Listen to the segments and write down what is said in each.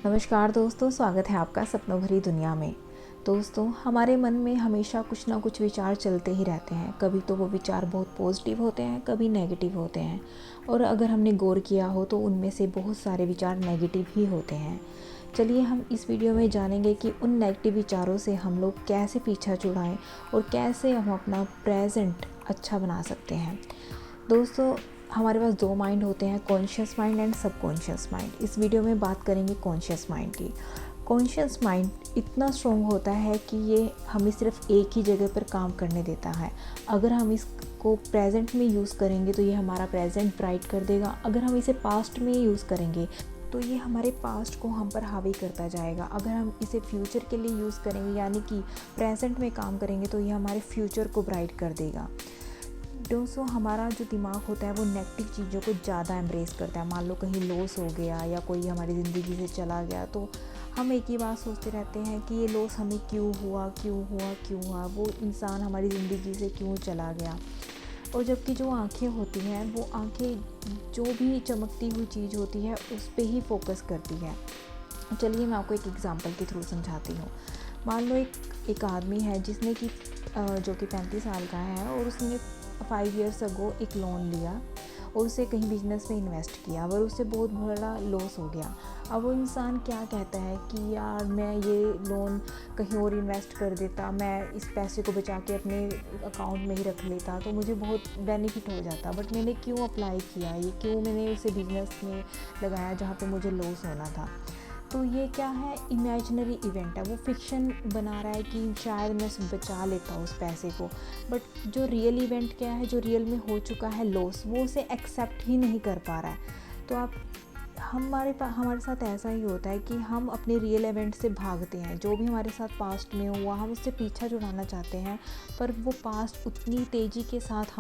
नमस्कार दोस्तों, स्वागत है आपका सपनों भरी दुनिया में। दोस्तों, हमारे मन में हमेशा कुछ ना कुछ विचार चलते ही रहते हैं। कभी तो वो विचार बहुत पॉजिटिव होते हैं, कभी नेगेटिव होते हैं, और अगर हमने गौर किया हो तो उनमें से बहुत सारे विचार नेगेटिव ही होते हैं। चलिए हम इस वीडियो में जानेंगे कि उन नेगेटिव विचारों से हम लोग कैसे पीछा छुड़ाएं और कैसे हम अपना प्रेजेंट अच्छा बना सकते हैं। दोस्तों, हमारे पास दो माइंड होते हैं, conscious mind and subconscious mind. इस वीडियो में बात करेंगे कॉन्शियस माइंड की। कॉन्शियस माइंड इतना स्ट्रॉन्ग होता है कि ये हमें सिर्फ एक ही जगह पर काम करने देता है। अगर हम इसको प्रेजेंट में यूज़ करेंगे तो ये हमारा प्रेजेंट ब्राइट कर देगा। अगर हम इसे पास्ट में यूज़ करेंगे तो ये हमारे पास्ट को हम पर हावी करता जाएगा। अगर हम इसे फ्यूचर के लिए यूज़ करेंगे, यानी कि प्रेजेंट में काम करेंगे, तो ये हमारे फ्यूचर को ब्राइट कर देगा। दोस्तों, हमारा जो दिमाग होता है वो नेगेटिव चीज़ों को ज़्यादा एम्ब्रेस करता है। मान लो कहीं लॉस हो गया या कोई हमारी ज़िंदगी से चला गया, तो हम एक ही बात सोचते रहते हैं कि ये लॉस हमें क्यों हुआ, वो इंसान हमारी ज़िंदगी से क्यों चला गया। और जबकि जो आँखें होती हैं, वो आँखें जो भी चमकती हुई चीज़ होती है उस पर ही फोकस करती है। चलिए मैं आपको एक एग्ज़ाम्पल के थ्रू समझाती हूँ। मान लो एक आदमी है जिसने कि जो कि 35 साल का है, और उसने 5 ईयर्स अगो एक लोन लिया और उसे कहीं बिजनेस में इन्वेस्ट किया, और उससे बहुत बड़ा लॉस हो गया। अब वो इंसान क्या कहता है कि यार मैं ये लोन कहीं और इन्वेस्ट कर देता, मैं इस पैसे को बचा के अपने अकाउंट में ही रख लेता तो मुझे बहुत बेनिफिट हो जाता, बट मैंने क्यों अप्लाई किया, ये क्यों मैंने उसे बिजनेस में लगाया जहाँ पे मुझे लॉस होना था। तो ये क्या है, इमेजिनरी इवेंट है। वो फिक्शन बना रहा है कि शायद मैं बचा लेता हूँ उस पैसे को, बट जो रियल इवेंट क्या है, जो रियल में हो चुका है लॉस, वो उसे एक्सेप्ट ही नहीं कर पा रहा है। तो हमारे साथ ऐसा ही होता है कि हम अपने रियल इवेंट से भागते हैं। जो भी हमारे साथ पास्ट में हुआ हम उससे पीछा छुड़ाना चाहते हैं, पर वो पास्ट उतनी तेज़ी के साथ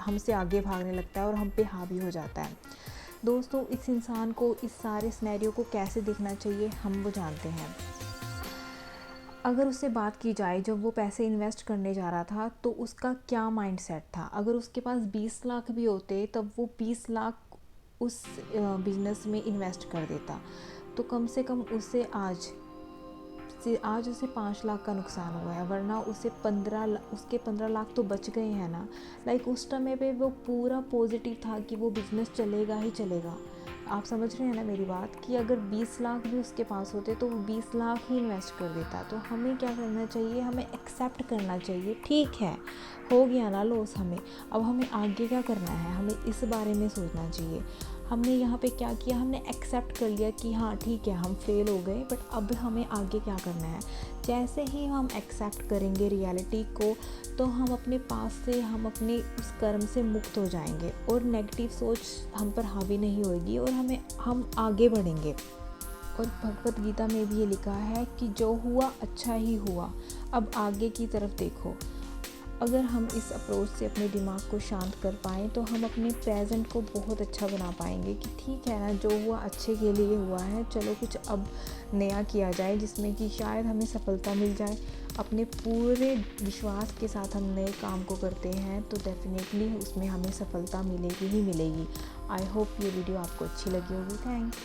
हमसे आगे भागने लगता है और हम पे हावी हो जाता है। दोस्तों, इस इंसान को इस सारे सिनेरियो को कैसे देखना चाहिए हम वो जानते हैं। अगर उससे बात की जाए, जब वो पैसे इन्वेस्ट करने जा रहा था तो उसका क्या माइंडसेट था। अगर उसके पास 20 लाख भी होते तब वो 20 लाख उस बिज़नेस में इन्वेस्ट कर देता, तो कम से कम आज उसे 5 लाख का नुकसान हुआ है, वरना उसके 15 लाख तो बच गए हैं ना। उस समय पे वो पूरा पॉजिटिव था कि वो बिज़नेस चलेगा ही चलेगा। आप समझ रहे हैं ना मेरी बात, कि अगर 20 लाख भी उसके पास होते तो वो 20 लाख ही इन्वेस्ट कर देता। तो हमें क्या करना चाहिए, हमें एक्सेप्ट करना चाहिए, ठीक है हो गया ना लॉस, अब हमें आगे क्या करना है, हमें इस बारे में सोचना चाहिए। हमने यहाँ पे क्या किया, हमने एक्सेप्ट कर लिया कि हाँ ठीक है हम फेल हो गए, बट अब हमें आगे क्या करना है। जैसे ही हम एक्सेप्ट करेंगे रियलिटी को, तो हम अपने पास से, हम अपने उस कर्म से मुक्त हो जाएंगे और नेगेटिव सोच हम पर हावी नहीं होगी, और हम आगे बढ़ेंगे। और भगवत गीता में भी ये लिखा है कि जो हुआ अच्छा ही हुआ, अब आगे की तरफ देखो। अगर हम इस अप्रोच से अपने दिमाग को शांत कर पाएँ तो हम अपने प्रेजेंट को बहुत अच्छा बना पाएंगे कि ठीक है ना, जो हुआ अच्छे के लिए हुआ है, चलो कुछ अब नया किया जाए जिसमें कि शायद हमें सफलता मिल जाए। अपने पूरे विश्वास के साथ हम नए काम को करते हैं तो डेफिनेटली उसमें हमें सफलता मिलेगी ही मिलेगी। आई होप ये वीडियो आपको अच्छी लगी होगी। थैंक्स।